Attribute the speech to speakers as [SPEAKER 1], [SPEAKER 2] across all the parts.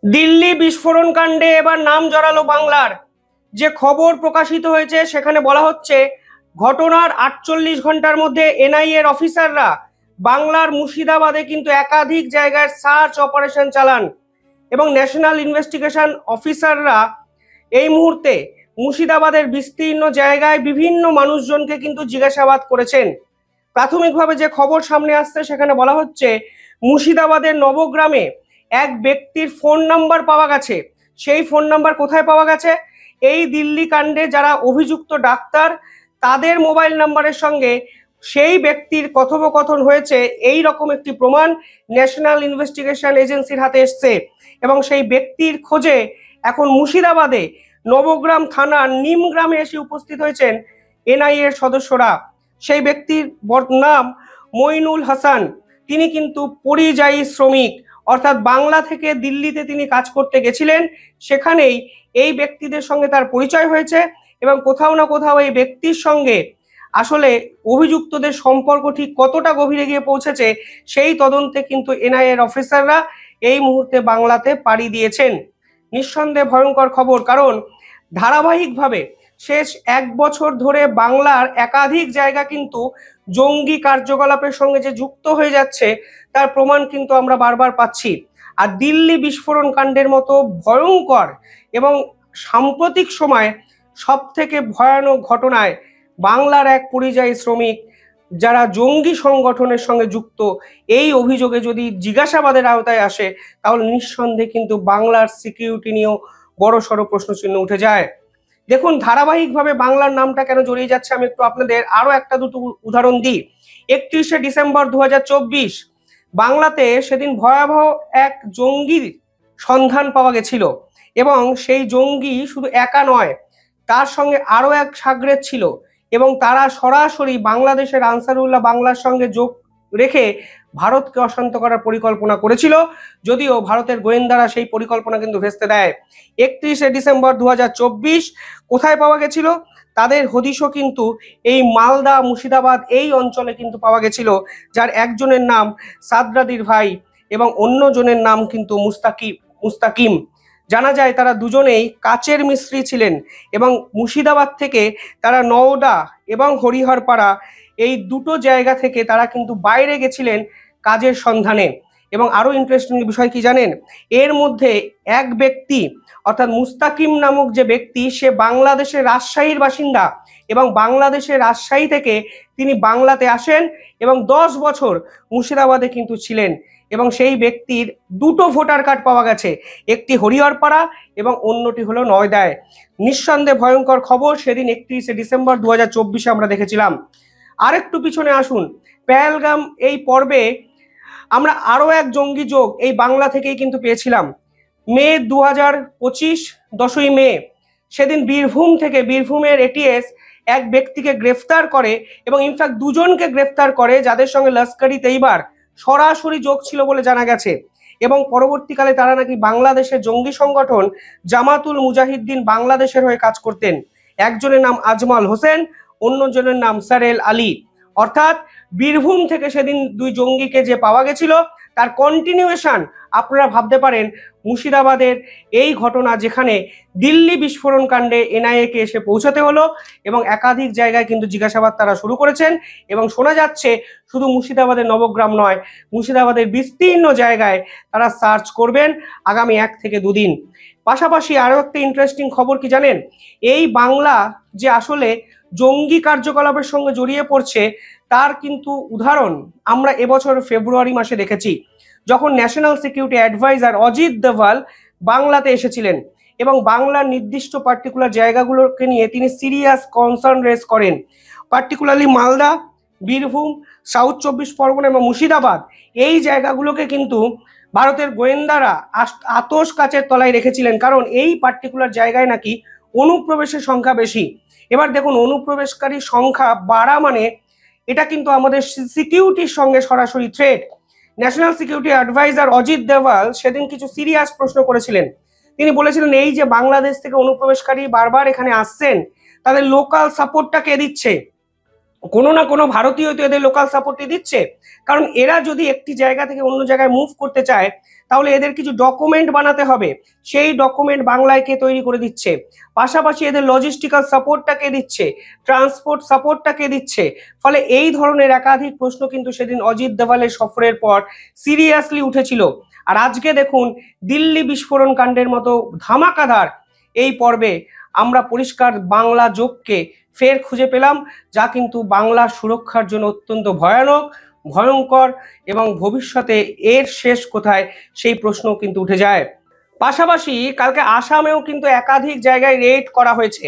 [SPEAKER 1] দিল্লি বিস্ফোরণ কাণ্ডে এবার নাম জড়ালো বাংলার। যে খবর প্রকাশিত হয়েছে সেখানে বলা হচ্ছে ঘটনার 48 ঘন্টার মধ্যে এনআইএ এর অফিসাররা বাংলার মুর্শিদাবাদে কিন্তু একাধিক জায়গায় সার্চ অপারেশন চালান এবং ন্যাশনাল ইনভেস্টিগেশন অফিসাররা এই মুহূর্তে মুর্শিদাবাদের বিস্তীর্ণ জায়গায় বিভিন্ন মানুষজনকে কিন্তু জিজ্ঞাসাবাদ করেছেন। প্রাথমিকভাবে যে খবর সামনে আসছে সেখানে বলা হচ্ছে মুর্শিদাবাদের নবগ্রামে এক ব্যক্তির ফোন নাম্বার পাওয়া গেছে। সেই ফোন নাম্বার কোথায় পাওয়া গেছে? এই দিল্লি কাণ্ডে যারা অভিযুক্ত ডাক্তার তাদের মোবাইল নাম্বারের সঙ্গে সেই ব্যক্তির কথোপকথন হয়েছে, এই রকম একটি প্রমাণ ন্যাশনাল ইনভেস্টিগেশন এজেন্সির হাতে এসছে। এবং সেই ব্যক্তির খোঁজে এখন মুর্শিদাবাদে নবগ্রাম থানার নিমগ্রামে এসে উপস্থিত হয়েছেন এনআইএ এর সদস্যরা। সেই ব্যক্তির নাম মইনুল হাসান। তিনি কিন্তু পরিযায়ী শ্রমিক, অর্থাৎ বাংলা থেকে দিল্লিতে তিনি কাজ করতে গেছিলেন। সেখানেই এই ব্যক্তিদের সঙ্গে তার পরিচয় হয়েছে এবং কোথাও না কোথাও এই ব্যক্তির সঙ্গে আসলে অভিযুক্তদের সম্পর্ক ঠিক কতটা গভীরে গিয়ে পৌঁছেছে সেই তদন্তে কিন্তু এনআইএ এর অফিসাররা এই মুহূর্তে বাংলাতে পাড়ি দিয়েছেন। নিঃসন্দেহে ভয়ঙ্কর খবর, কারণ ধারাবাহিকভাবে শেষ 1 বছর ধরে বাংলার একাধিক জায়গা কিন্তু জঙ্গি কার্যকলাপের সঙ্গে যে যুক্ত হয়ে যাচ্ছে তার প্রমাণ কিন্তু আমরা বারবার পাচ্ছি। আর দিল্লি বিস্ফোরণ কাণ্ডের মতো ভয়ঙ্কর এবং সাম্প্রতিক সময় সব থেকে ভয়ানক ঘটনায় বাংলার এক পরিযায়ী শ্রমিক যারা জঙ্গি সংগঠনের সঙ্গে যুক্ত, এই অভিযোগে যদি জিজ্ঞাসাবাদের আওতায় আসে তাহলে নিঃসন্দেহে কিন্তু বাংলার সিকিউরিটি নিয়েও বড়সড় প্রশ্নচিহ্ন উঠে যায়। দেখুন, ধারাবাহিকভাবে বাংলার নামটা কেন জড়িয়ে যাচ্ছে আমি একটু আপনাদের আরো একটা দুটো উদাহরণ দিই। 31শে ডিসেম্বর 2024 বাংলাতে সেদিন ভয়াবহ এক জঙ্গির সন্ধান পাওয়া গেছিল এবং সেই জঙ্গি শুধু একা নয়, তার সঙ্গে আরো এক সাগরেদ ছিল এবং তারা সরাসরি বাংলাদেশের আনসারুল্লাহ বাংলার সঙ্গে যোগ রেখে ভারতকে অশান্ত করার পরিকল্পনা করেছিল, যদিও ভারতের গোয়েন্দারা সেই পরিকল্পনা কিন্তু ভেস্তে দেয়। 31শে ডিসেম্বর 2024 কোথায় পাওয়া গেছিল? তাদের হদিশও কিন্তু এই মালদা মুর্শিদাবাদ এই অঞ্চলে কিন্তু পাওয়া গেছিল, যার একজনের নাম সাদরাদির ভাই এবং অন্যজনের নাম কিন্তু মুস্তাকিম। জানা যায় তারা দুজনেই কাচের মিস্ত্রি ছিলেন এবং মুর্শিদাবাদ থেকে তারা নওদা এবং হরিহরপাড়া এই দুটো জায়গা থেকে তারা কিন্তু বাইরে গেছিলেন কাজের সন্ধানে। এবং আরো ইন্টারেস্টিং বিষয় কি জানেন? এর মধ্যে এক ব্যক্তি অর্থাৎ মুস্তাকিম নামক যে ব্যক্তি, সে বাংলাদেশের রাজশাহীর বাসিন্দা এবং বাংলাদেশের রাজশাহী থেকে তিনি বাংলাতে আসেন এবং 10 বছর মুর্শিদাবাদে কিন্তু ছিলেন। এবং সেই ব্যক্তির দুটো ভোটার কার্ড পাওয়া গেছে, একটি হরিহরপাড়া এবং অন্যটি হলো নয়দায়। নিঃসন্দেহে ভয়ঙ্কর খবর সেদিন 31শে ডিসেম্বর 2024 আমরা দেখেছিলাম। আরেকটু পিছনে আসুন, পেহেলগাম এই পর্বে আমরা আরো এক জঙ্গি যোগ এই বাংলা থেকেই কিন্তু পেয়েছিলাম। মে 2025 10ই মে সেদিন বীরভূমের এটিএস এক ব্যক্তিকে গ্রেফতার করে এবং ইনফ্যাক্ট দুজনকে গ্রেফতার করে যাদের সঙ্গে লস্করি তৈবার সরাসরি যোগ ছিল বলে জানা গেছে। এবং পরবর্তীকালে তারা নাকি বাংলাদেশের জঙ্গি সংগঠন জামাতুল মুজাহিদ্দিন বাংলাদেশের হয়ে কাজ করতেন। একজনের নাম আজমল হোসেন, অন্যজনের নাম সারেল আলী। অর্থাৎ বীরভূম থেকে সেদিন দুই জঙ্গিকে যে পাওয়া গেছিল তার কন্টিনিউয়েশন আপনারা ভাবতে পারেন মুর্শিদাবাদের এই ঘটনা, যেখানে দিল্লি বিস্ফোরণ কাণ্ডে এনআইএ কে এসে পৌঁছাতে হলো এবং একাধিক জায়গায় কিন্তু জিজ্ঞাসাবাদ তারা শুরু করেছেন। এবং শোনা যাচ্ছে শুধু মুর্শিদাবাদের নবগ্রাম নয়, মুর্শিদাবাদের বিস্তীর্ণ জায়গায় তারা সার্চ করবেন আগামী 1 থেকে 2 দিন। পাশাপাশি আরো একটা ইন্টারেস্টিং খবর কি জানেন? এই বাংলা যে আসলে জঙ্গি কার্যকলাপের সঙ্গে জড়িয়ে পড়ছে তার কিন্তু উদাহরণ আমরা এবছর ফেব্রুয়ারি মাসে দেখেছি, যখন national security adviser Ajit Doval বাংলাতে এসেছিলেন এবং বাংলার নির্দিষ্ট পার্টিকুলার জায়গাগুলোকে নিয়ে তিনি সিরিয়াস কনসার্ন রেজ করেন। পার্টিকুলারলি মালদা, বীরভূম, সাউথ 24 পরগনা এবং মুর্শিদাবাদ এই জায়গাগুলোকে কিন্তু ভারতের গোয়েন্দারা আতশ কাচের তলায় রেখেছিলেন, কারণ এই পার্টিকুলার জায়গায় নাকি অনুপ্রবেশের সংখ্যা বেশি। এবার দেখুন, অনুপ্রবেশকারী সংখ্যা বাড়া মানে এটা কিন্তু আমাদের সিকিউরিটির সঙ্গে সরাসরি threat. National security adviser Ajit Doval সেদিন কিছু সিরিয়াস প্রশ্ন করেছিলেন। তিনি বলেছিলেন, এই যে বাংলাদেশ থেকে অনুপ্রবেশকারী বারবার এখানে আসছেন, তাদের লোকাল সাপোর্টটা কে দিচ্ছে? কোনো না কোনো ভারতীয় তো এদের লোকাল সাপোর্টই দিচ্ছে। কারণ এরা যদি একটি জায়গা থেকে অন্য জায়গায় মুভ করতে চায় তাহলে এদের কিছু ডকুমেন্ট বানাতে হবে, সেই ডকুমেন্ট বাংলায় কে তৈরি করে দিচ্ছে, পাশাপাশি এদের লজিস্টিক্যাল সাপোর্টটা কে দিচ্ছে, ট্রান্সপোর্ট সাপোর্টটা কে দিচ্ছে। ফলে এই ধরনের একাধিক প্রশ্ন কিন্তু সেদিন অজিত দোভালের সফরের পর সিরিয়াসলি উঠেছিল। আর আজকে দেখুন দিল্লি বিস্ফোরণ কাণ্ডের মতো ধামাকাধার এই পর্বে আমরা পরিষ্কার বাংলা যোগকে ফের খুঁজে পেলাম, যা কিন্তু বাংলার সুরক্ষার জন্য অত্যন্ত ভয়ানক, ভয়ঙ্কর, এবং ভবিষ্যতে এর শেষ কোথায় সেই প্রশ্ন কিন্তু উঠে যায়। পাশাপাশি কালকে আসামেও কিন্তু একাধিক জায়গায় রেড করা হয়েছে।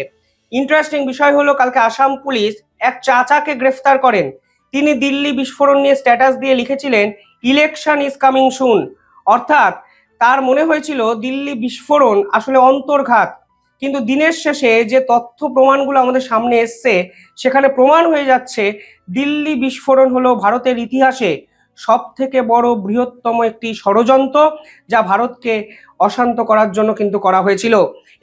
[SPEAKER 1] ইন্টারেস্টিং বিষয় হলো কালকে আসাম পুলিশ এক চাচাকে গ্রেফতার করেন। তিনি দিল্লি বিস্ফোরণ নিয়ে স্ট্যাটাস দিয়ে লিখেছিলেন ইলেকশন ইজ কামিং সুন, অর্থাৎ তার মনে হয়েছিল দিল্লি বিস্ফোরণ আসলে অন্তর্ঘাত। কিন্তু দিনের শেষে যে তথ্য প্রমাণগুলো আমাদের সামনে এসছে সেখানে প্রমাণ হয়ে যাচ্ছে দিল্লি বিস্ফোরণ হলো ভারতের ইতিহাসে সব থেকে বড় বৃহত্তম একটি ষড়যন্ত্র, যা ভারতকে অশান্ত করার জন্য কিন্তু করা হয়েছিল।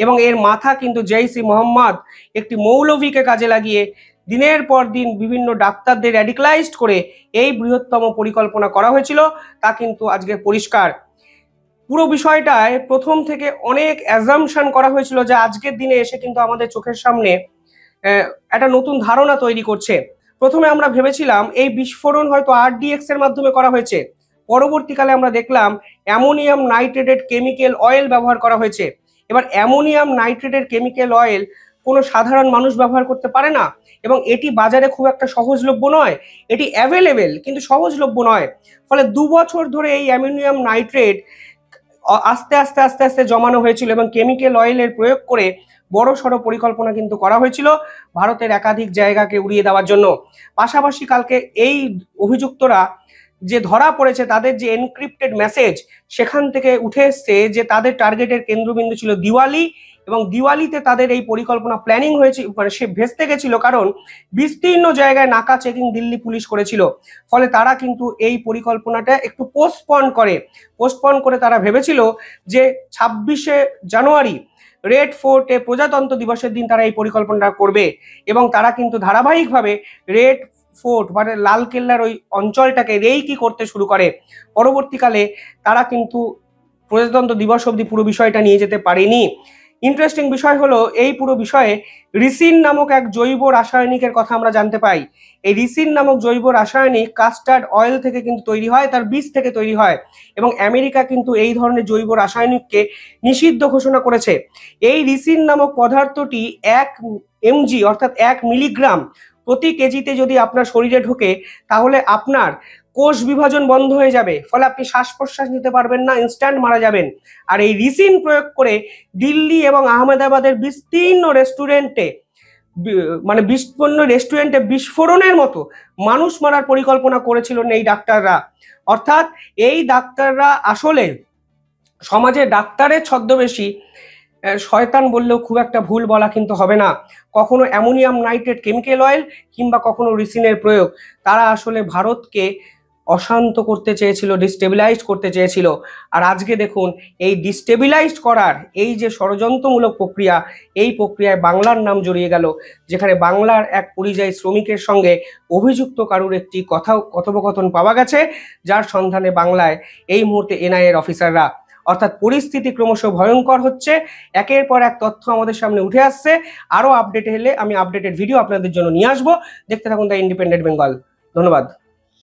[SPEAKER 1] এবং এর মাথা কিন্তু জৈশ ই মোহাম্মদ একটি মৌলভীকে কাজে লাগিয়ে দিনের পর দিন বিভিন্ন ডাক্তারদের র্যাডিক্যালাইজড করে এই বৃহত্তম পরিকল্পনা করা হয়েছিল, তা কিন্তু আজকে পরিষ্কার। পুরো বিষয়টায় প্রথম থেকে অনেক অ্যাজাম্পশন করা হয়েছিল, যা আজকের দিনে এসে কিন্তু আমাদের চোখের সামনে একটা নতুন ধারণা তৈরি করছে। প্রথমে আমরা ভেবেছিলাম এই বিস্ফোরণ হয়তো আরডিএক্স এর মাধ্যমে করা হয়েছে, পরবর্তীকালে আমরা দেখলাম অ্যামোনিয়াম নাইট্রেটেড কেমিক্যাল অয়েল ব্যবহার করা হয়েছে। এবার অ্যামোনিয়াম নাইট্রেটেড কেমিক্যাল অয়েল কোনো সাধারণ মানুষ ব্যবহার করতে পারে না, এবং এটি বাজারে খুব একটা সহজলভ্য নয়, এটি অ্যাভেলেবেল কিন্তু সহজলভ্য নয়। ফলে 2 বছর ধরে এই অ্যামোনিয়াম নাইট্রেট আস্তে আস্তে আস্তে আস্তে জমানো হয়েছিল এবং কেমিক্যাল অয়েলের প্রয়োগ করে বড় সড়ো পরিকল্পনা কিন্তু করা হয়েছিল ভারতের একাধিক জায়গাকে উড়িয়ে দেওয়ার জন্য। পাশাপাশি কালকে এই অভিযুক্তরা যে ধরা পড়েছে তাদের যে এনক্রিপ্টেড মেসেজ সেখান থেকে উঠে এসছে যে তাদের টার্গেটের কেন্দ্রবিন্দু ছিল দিওয়ালি, এবং দিওয়ালিতে তাদের এই পরিকল্পনা প্ল্যানিং হয়েছে, মানে সে ভেস্তে গেছিল, কারণ বিস্তীর্ণ জায়গায় নাকা চেকিং দিল্লি পুলিশ করেছিল। ফলে তারা কিন্তু এই পরিকল্পনাটা একটু পোস্টপন করে তারা ভেবেছিল যে 26শে জানুয়ারি রেড ফোর্টে প্রজাতন্ত্র দিবসের দিন তারা এই পরিকল্পনাটা করবে, এবং তারা কিন্তু ধারাবাহিকভাবে রেড ফোর্ট মানে লালকেল্লার ওই অঞ্চলটাকে রেইকি করতে শুরু করে। পরবর্তীকালে তারা কিন্তু প্রজাতন্ত্র দিবস অবধি পুরো বিষয়টা নিয়ে যেতে পারেনি। ইন্টারেস্টিং বিষয় হলো এই পুরো বিষয়ে রিসিন নামক এক জৈব রাসায়নিকের কথা আমরা জানতে পাই। এই রিসিন নামক জৈব রাসায়নিক কাস্টার্ড অয়েল থেকে কিন্তু তৈরি হয়, তার বীজ থেকে তৈরি হয়, এবং আমেরিকা কিন্তু এই ধরনের জৈব রাসায়নিককে নিষিদ্ধ ঘোষণা করেছে। এই রিসিন নামক পদার্থটি 1 mg অর্থাৎ 1 মিলিগ্রাম প্রতি কেজিতে যদি আপনার শরীরে ঢোকে তাহলে আপনার কোষ বিভাজন বন্ধ হয়ে যাবে, ফলে আপনি শ্বাস প্রশ্বাস নিতে পারবেন না, ইনস্ট্যান্ট মারা যাবেন। আর এই রিসিন প্রয়োগ করে দিল্লি এবং আহমেদাবাদের বিস্তীর্ণ রেস্টুরেন্টে মানে বিস্ফোরণের মতো মানুষ মারার পরিকল্পনা করেছিলেন এই ডাক্তাররা। অর্থাৎ এই ডাক্তাররা আসলে সমাজে ডাক্তারের ছদ্মবেশী, শয়তান বললেও খুব একটা ভুল বলা কিন্তু হবে না। কখনো অ্যামোনিয়াম নাইট্রেট কেমিক্যাল অয়েল কিংবা কখনো রিসিনের প্রয়োগ, তারা আসলে ভারতকে অশান্ত করতে চেয়েছিল, ডিস্টেবিলাইজ করতে চেয়েছিল। আর আজকে দেখুন এই ডিস্টেবিলাইজ করার এই যে ষড়যন্ত্রমূলক প্রক্রিয়া, এই প্রক্রিয়ায় বাংলার নাম জড়িয়ে গেল, যেখানে বাংলার এক পরিযায়ী শ্রমিকের সঙ্গে অভিযুক্ত কারুর একটি কথোপকথন পাওয়া গেছে, যার সন্ধানে বাংলায় এই মুহূর্তে এনআইএর অফিসাররা। অর্থাৎ পরিস্থিতি ক্রমশ ভয়ঙ্কর হচ্ছে, একের পর এক তথ্য আমাদের সামনে উঠে আসছে। আরও আপডেট হলে আমি আপডেটেড ভিডিও আপনাদের জন্য নিয়ে আসবো। দেখতে থাকুন দ্য ইন্ডিপেন্ডেন্ট বেঙ্গল। ধন্যবাদ।